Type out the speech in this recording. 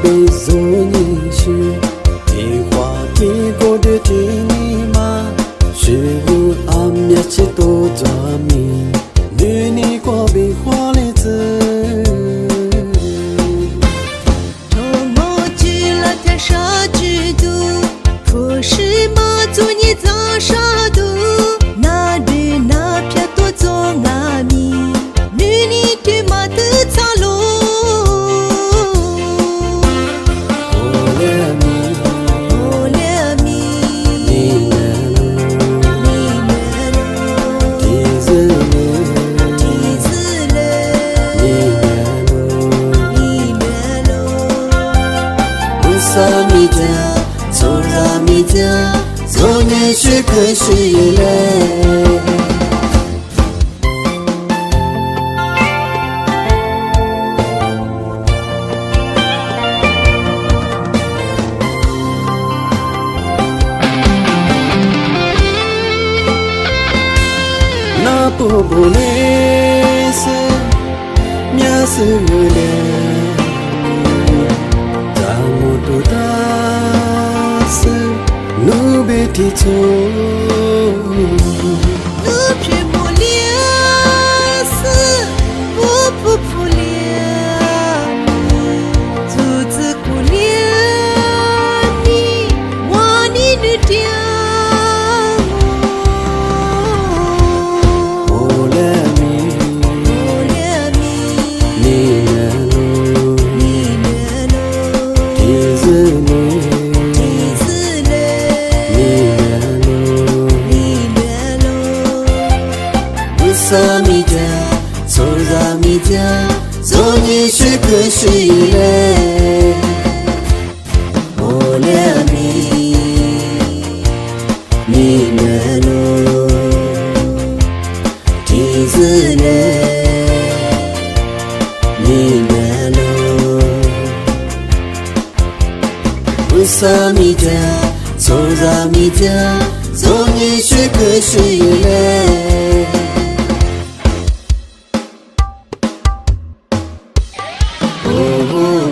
被所你是地花地过的天你嘛，是我阿面去多抓米，对你过被花的子。昨年是可是嘞，那不嘞是面是嘞，咱们都大是。努别提错，努别不了是不了，阻止不了你，我你的掉。我来米，你来路，提子你。走ra mi家，走你是可是嘞，我俩你来路，提子嘞，你来路，我啥mi家，走ra mi家，走你是可是嘞。Oh